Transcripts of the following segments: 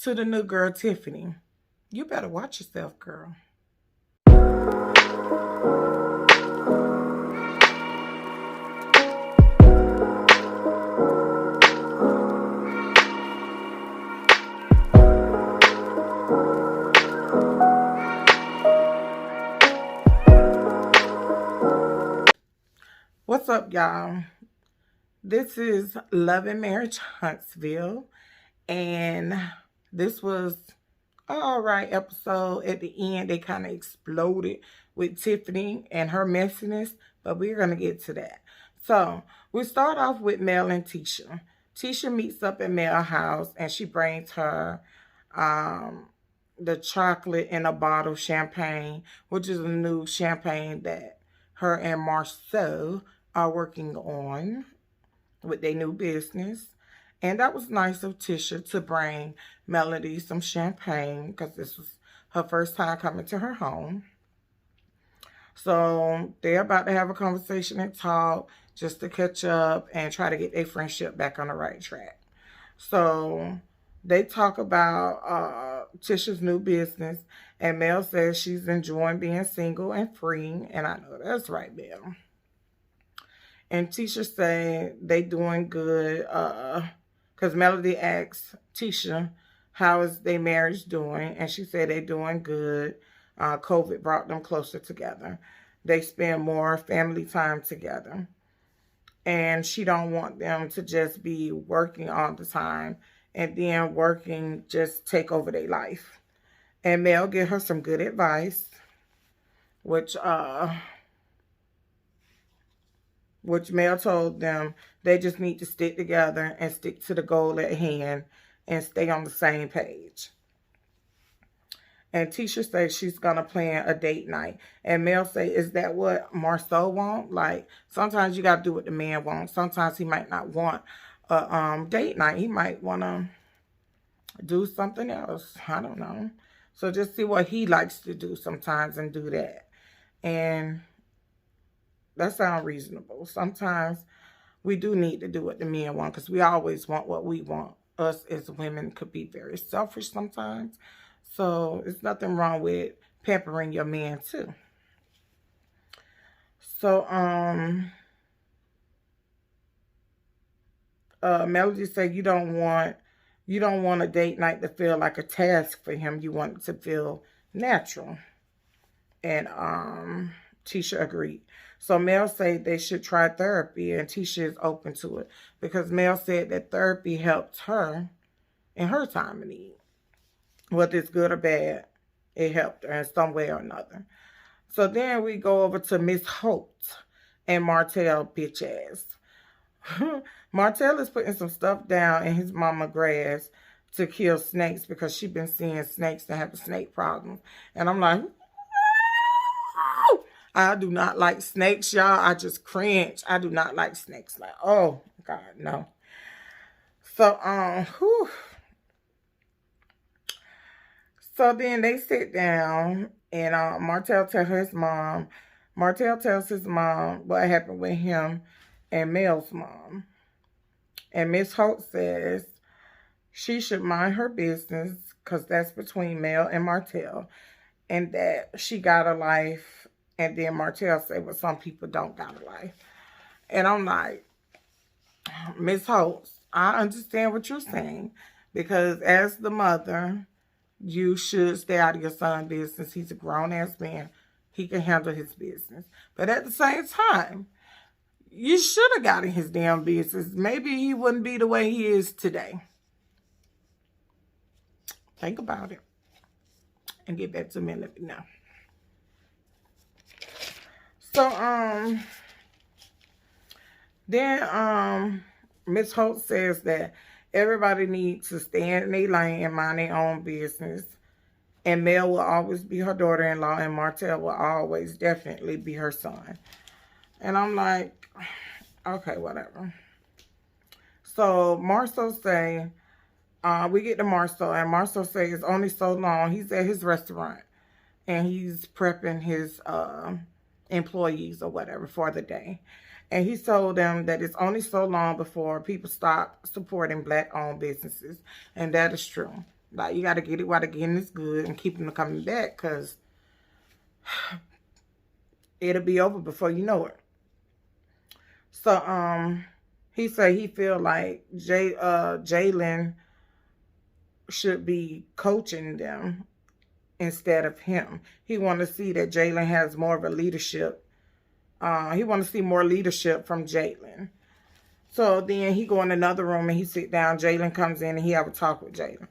to the new girl, Tiffany. You better watch yourself, girl. What's up, y'all? This is Love and Marriage Huntsville, and this was an alright episode. At the end, they kind of exploded with Tiffany and her messiness, but we're going to get to that. So, we start off with Mel and Tisha. Tisha meets up at Mel's house, and she brings her the chocolate in a bottle champagne, which is a new champagne that her and Marceau are working on with their new business. And that was nice of Tisha to bring Melody some champagne because this was her first time coming to her home. So they're about to have a conversation and talk just to catch up and try to get their friendship back on the right track. So they talk about Tisha's new business, and Mel says she's enjoying being single and free, and I know that's right, Mel. And Tisha say they doing good, because Melody asked Tisha how is their marriage doing, and she said they doing good. COVID brought them closer together. They spend more family time together, and she don't want them to just be working all the time and then working just take over their life. And Mel give her some good advice, which Mel told them they just need to stick together and stick to the goal at hand and stay on the same page. And Tisha says she's going to plan a date night. And Mel say, is that what Marceau want? Like, sometimes you got to do what the man wants. Sometimes he might not want a date night. He might want to do something else. I don't know. So just see what he likes to do sometimes and do that. And that sounds reasonable. Sometimes we do need to do what the men want because we always want what we want. Us as women could be very selfish sometimes. So there's nothing wrong with pampering your man too. So Melody said you don't want a date night to feel like a task for him. You want it to feel natural. And Tisha agreed. So Mel said they should try therapy, and Tisha is open to it because Mel said that therapy helped her in her time of need. Whether it's good or bad, it helped her in some way or another. So then we go over to Miss Holt and Martell bitch ass. Martell is putting some stuff down in his mama grass to kill snakes because she's been seeing snakes that have a snake problem. And I'm like, I do not like snakes, y'all. I just cringe. I do not like snakes. Like, oh, God, no. So, So then they sit down, and Martell tells his mom. Martell tells his mom what happened with him and Mel's mom. And Miss Holt says she should mind her business because that's between Mel and Martell, and that she got a life. And then Martell said, well, some people don't got a life. And I'm like, Miss Holt, I understand what you're saying because as the mother, you should stay out of your son's business. He's a grown-ass man. He can handle his business. But at the same time, you should have got in his damn business. Maybe he wouldn't be the way he is today. Think about it. And get back to me and let me know. So, then Miss Holt says that everybody needs to stand in their lane and mind their own business. And Mel will always be her daughter-in-law, and Martell will always definitely be her son. And I'm like, okay, whatever. So Marceau say, we get to Marceau, and Marceau say it's only so long. He's at his restaurant, and he's prepping his employees or whatever for the day. And he told them that it's only so long before people stop supporting black-owned businesses. And that is true. Like, you got to get it while the getting is good and keep them coming back, because it'll be over before you know it. So, he said he feel like Jalen should be coaching them instead of him. He want to see that Jalen has more of a leadership. He want to see more leadership from Jalen. So then he go in another room and he sit down. Jalen comes in and he have a talk with Jalen.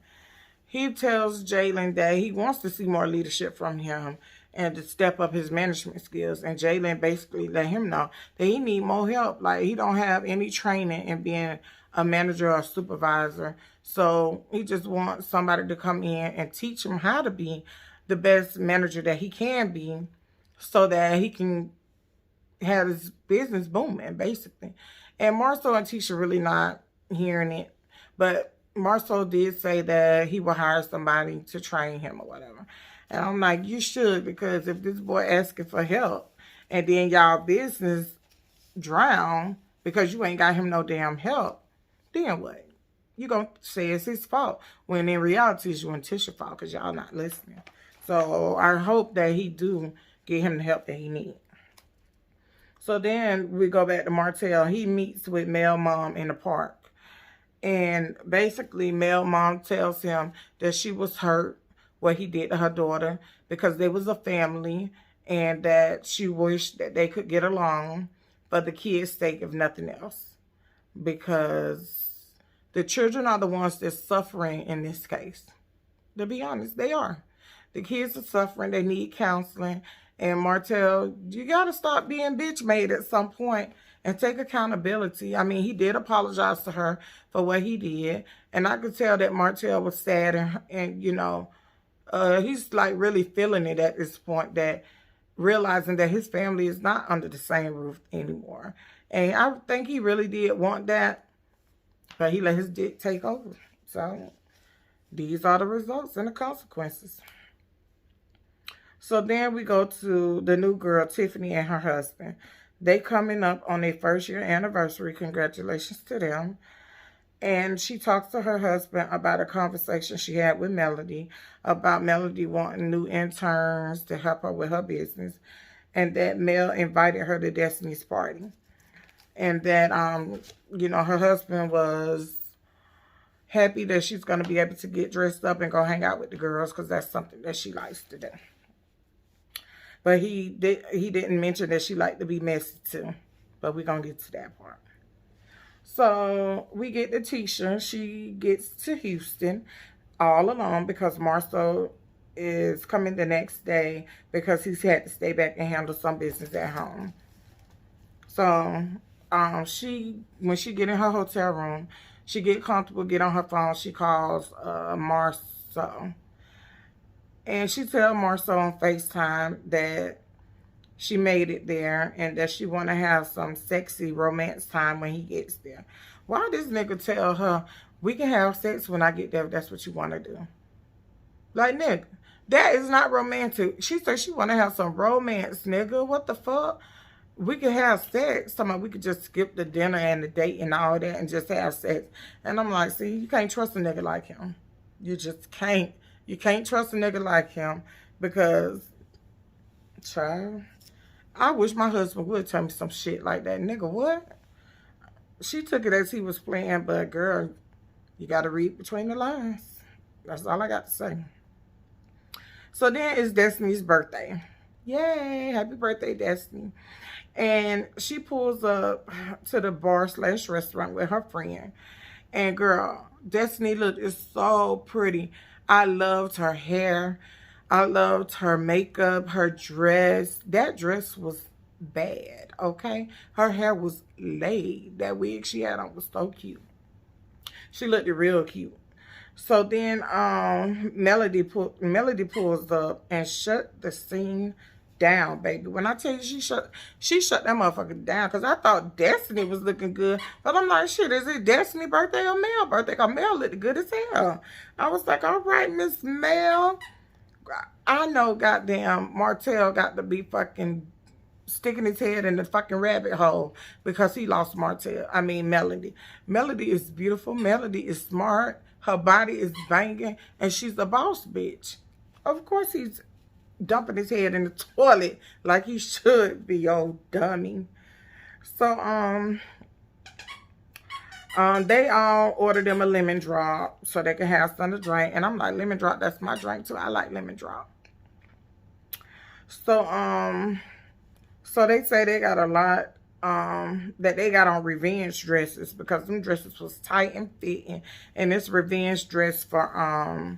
He tells Jalen that he wants to see more leadership from him and to step up his management skills. And Jalen basically let him know that he need more help. Like, he don't have any training in being a manager or a supervisor. So he just wants somebody to come in and teach him how to be the best manager that he can be, so that he can have his business booming, basically. And Marcel and Tisha really not hearing it. But Marcel did say that he will hire somebody to train him or whatever. And I'm like, you should, because if this boy asking for help and then y'all business drown because you ain't got him no damn help, then what? You gonna say it's his fault, when in reality it's you and Tisha's fault because y'all not listening. So I hope that he do get him the help that he needs. So then we go back to Martell. He meets with Mel Mom in the park. And basically Mel Mom tells him that she was hurt what he did to her daughter because they was a family, and that she wished that they could get along for the kids' sake, if nothing else. Because the children are the ones that's suffering in this case. To be honest, they are. The kids are suffering. They need counseling. And Martell, you got to stop being bitch made at some point and take accountability. I mean, he did apologize to her for what he did. And I could tell that Martell was sad, and you know, he's like really feeling it at this point, that realizing that his family is not under the same roof anymore. And I think he really did want that, but he let his dick take over. So these are the results and the consequences. So then we go to the new girl, Tiffany, and her husband. They coming up on their first year anniversary. Congratulations to them. And she talks to her husband about a conversation she had with Melody about Melody wanting new interns to help her with her business, and that Mel invited her to Destiny's party. And that, you know, her husband was happy that she's going to be able to get dressed up and go hang out with the girls, because that's something that she likes to do. But he didn't mention that she liked to be messy too. But we're going to get to that part. So we get to Tisha. She gets to Houston all alone because Marcel is coming the next day because he's had to stay back and handle some business at home. So when she get in her hotel room, she get comfortable, get on her phone. She calls Marcel. And she tells Marcel on FaceTime that she made it there and that she want to have some sexy romance time when he gets there. Why this nigga tell her, we can have sex when I get there if that's what you want to do? Like, nigga, that is not romantic. She said she want to have some romance, nigga. What the fuck? We could have sex. Somebody, we could just skip the dinner and the date and all that and just have sex. And I'm like, see, you can't trust a nigga like him. You just can't. You can't trust a nigga like him because, child, I wish my husband would tell me some shit like that. Nigga, what? She took it as he was playing, but girl, you got to read between the lines. That's all I got to say. So then it's Destiny's birthday. Yay, happy birthday, Destiny. And she pulls up to the bar/restaurant with her friend. And girl, Destiny is so pretty. I loved her hair. I loved her makeup, her dress. That dress was bad, okay? Her hair was laid. That wig she had on was so cute. She looked real cute. So then Melody pulls up and shut the scene down, baby. When I tell you she shut that motherfucker down, because I thought Destiny was looking good. But I'm like, shit, is it Destiny birthday or Mel birthday? Because Mel looked good as hell. I was like, all right, Miss Mel. I know goddamn Martell got to be fucking sticking his head in the fucking rabbit hole because he lost Melody. Melody is beautiful. Melody is smart. her body is banging, and she's a boss bitch. Of course he's dumping his head in the toilet like he should be, old dummy. So, they all ordered them a lemon drop so they can have something to drink. And I'm like, lemon drop, that's my drink too. I like lemon drop. So, so they say they got a lot, that they got on revenge dresses because them dresses was tight and fitting. And this revenge dress for,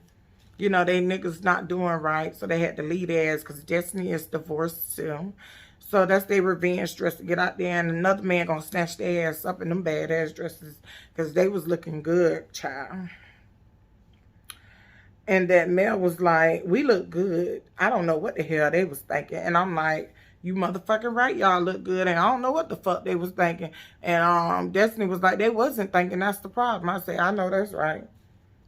you know, they niggas not doing right. So they had to leave their ass because Destiny is divorced too. So that's their revenge dress to get out there, and another man gonna snatch their ass up in them bad ass dresses because they was looking good, child. And that Mel was like, we look good. I don't know what the hell they was thinking. And I'm like, you motherfucking right, y'all look good. And I don't know what the fuck they was thinking. And Destiny was like, they wasn't thinking, that's the problem. I said, I know that's right.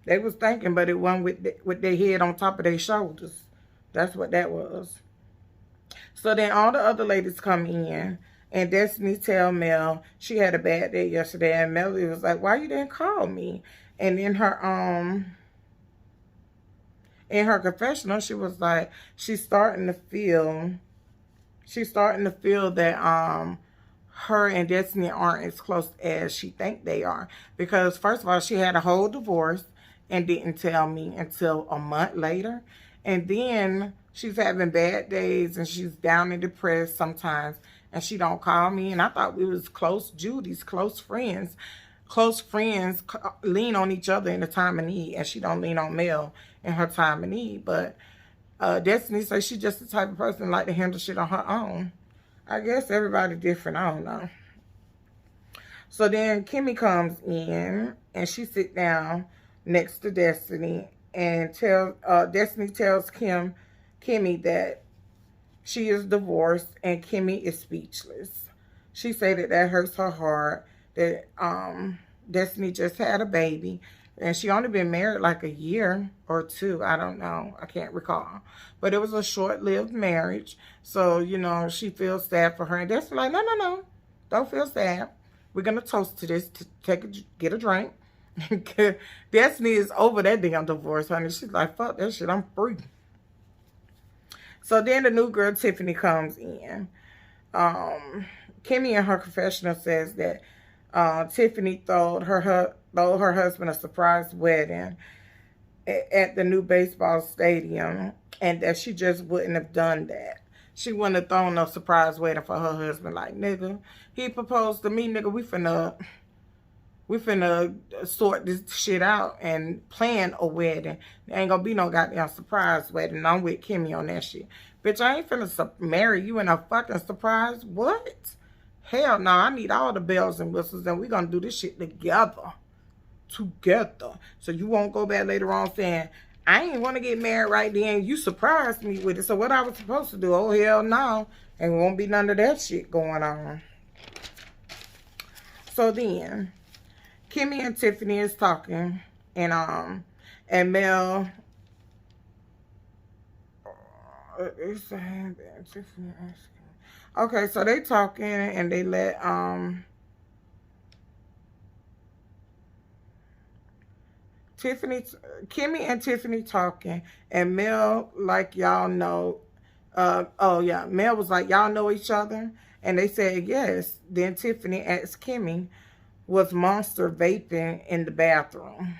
They was thinking, but it wasn't with their head on top of their shoulders. That's what that was. So then all the other ladies come in, and Destiny tell Mel she had a bad day yesterday, and Mel was like, why you didn't call me? And in her confessional, she was like, she's starting to feel that her and Destiny aren't as close as she think they are. Because first of all, she had a whole divorce and didn't tell me until a month later. And then she's having bad days and she's down and depressed sometimes, and she don't call me. And I thought we was close Judies, close friends. Close friends lean on each other in a time of need, and she don't lean on Mel in her time of need. But Destiny says she's just the type of person that like to handle shit on her own. I guess everybody different. I don't know. So then Kimmy comes in, and she sit down next to Destiny, and Destiny tells Kimmy that she is divorced, and Kimmy is speechless. She said that hurts her heart, that Destiny just had a baby, and she only been married like a year or two. I don't know. I can't recall. But it was a short-lived marriage. So, you know, she feels sad for her. And Destiny's like, no. Don't feel sad. We're going to toast to this, to get a drink. Destiny is over that damn divorce, honey. She's like, fuck that shit. I'm free. So then the new girl, Tiffany, comes in. Kimmy in her confessional says that Tiffany told her husband a surprise wedding at the new baseball stadium, and that she just wouldn't have done that. She wouldn't have thrown no surprise wedding for her husband. Like, nigga, he proposed to me, nigga. We finna sort this shit out and plan a wedding. There ain't gonna be no goddamn surprise wedding. I'm with Kimmy on that shit. Bitch, I ain't finna marry you in a fucking surprise. What? Hell no, I need all the bells and whistles, and we gonna do this shit together. So you won't go back later on saying, I ain't want to get married right then. You surprised me with it. So what I was supposed to do? Oh, hell no. And won't be none of that shit going on. So then, Kimmy and Tiffany is talking, and Mel is saying that Tiffany asking. Okay, so they talking, and they let Kimmy and Tiffany talking, and Mel, like, y'all know, Mel was like, y'all know each other? And they said yes. Then Tiffany asked Kimmy, was Monster vaping in the bathroom?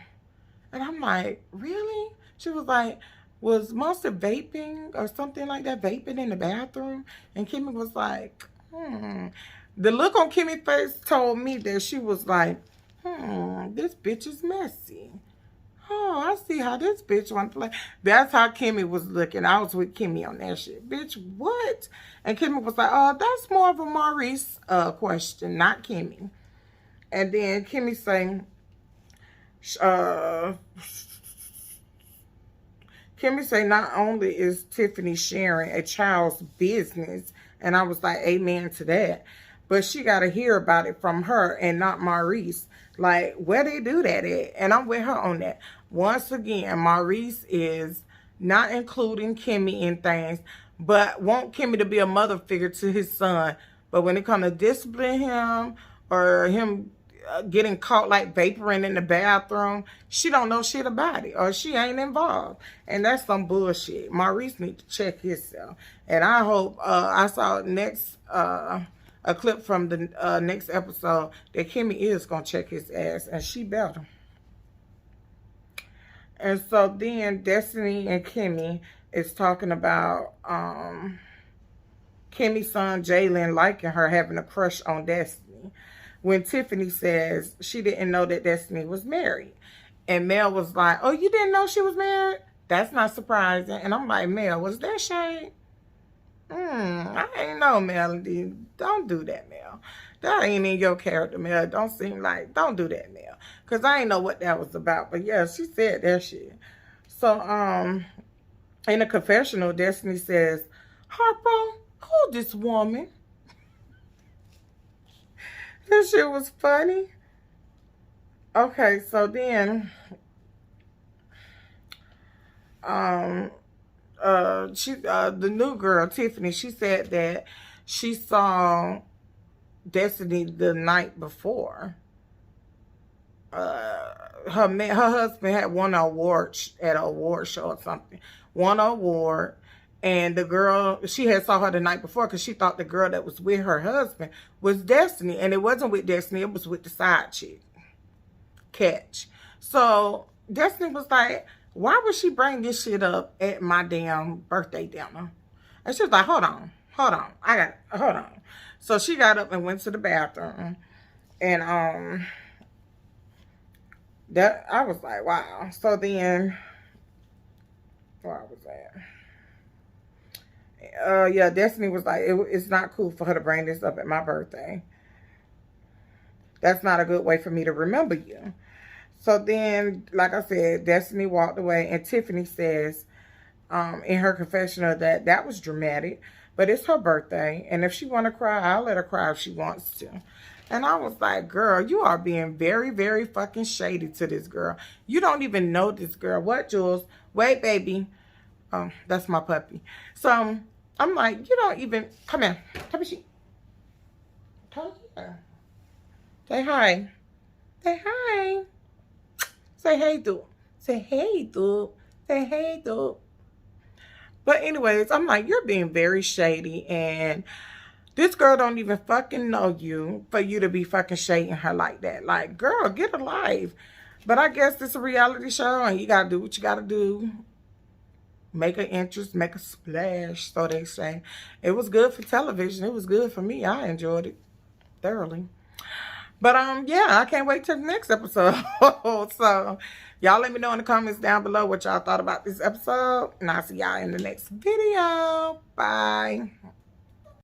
And I'm like, really? She was like, was Monster vaping or something like that, vaping in the bathroom? And Kimmy was like, The look on Kimmy's face told me that she was like, this bitch is messy. Oh, I see how this bitch want to play. That's how Kimmy was looking. I was with Kimmy on that shit. Bitch, what? And Kimmy was like, oh, that's more of a Maurice question, not Kimmy. And then Kimmy saying, Kimmy say, not only is Tiffany sharing a child's business, and I was like, amen to that, but she got to hear about it from her and not Maurice. Like, where they do that at? And I'm with her on that. Once again, Maurice is not including Kimmy in things, but want Kimmy to be a mother figure to his son. But when it comes to discipline him or him getting caught like vaporing in the bathroom. She don't know shit about it, or she ain't involved, and that's some bullshit. Maurice need to check himself, and I hope I saw next a clip from the next episode that Kimmy is gonna check his ass, and she better. And so then Destiny and Kimmy is talking about Kimmy's son Jalen liking her, having a crush on Destiny, when Tiffany says she didn't know that Destiny was married. And Mel was like, oh, you didn't know she was married? That's not surprising. And I'm like, Mel, was that shade? I ain't know, Melody. Don't do that, Mel. That ain't in your character, Mel. Don't seem like, don't do that, Mel. Because I ain't know what that was about. But yeah, she said that shit. So, in a confessional, Destiny says, Harpo, who this woman? That shit was funny. Okay, so then, the new girl, Tiffany, she said that she saw Destiny the night before. Her husband had won an award at an award show or something. Won an award. And the girl, she had saw her the night before because she thought the girl that was with her husband was Destiny. And it wasn't with Destiny. It was with the side chick. Catch. So Destiny was like, why would she bring this shit up at my damn birthday dinner? And she was like, hold on. Hold on. So she got up and went to the bathroom. And that I was like, wow. So then, where was that? Yeah, Destiny was like, it's not cool for her to bring this up at my birthday. That's not a good way for me to remember you. So then, like I said, Destiny walked away, and Tiffany says in her confessional that that was dramatic, but it's her birthday, and if she want to cry, I'll let her cry if she wants to. And I was like, girl, you are being very, very fucking shady to this girl. You don't even know this girl. What, Jules? Wait, baby. Oh, that's my puppy. So I'm like, you don't even, come here. Come here. Come here. Say hi. Say hi. Say hey, dude. Say hey, dude. Say hey, dude. But anyways, I'm like, you're being very shady, and this girl don't even fucking know you for you to be fucking shading her like that. Like, girl, get a life. But I guess it's a reality show, and you gotta do what you gotta do. Make an interest, make a splash, so they say. It was good for television. It was good for me. I enjoyed it thoroughly. But yeah, I can't wait till the next episode. So y'all let me know in the comments down below what y'all thought about this episode. And I'll see y'all in the next video. Bye.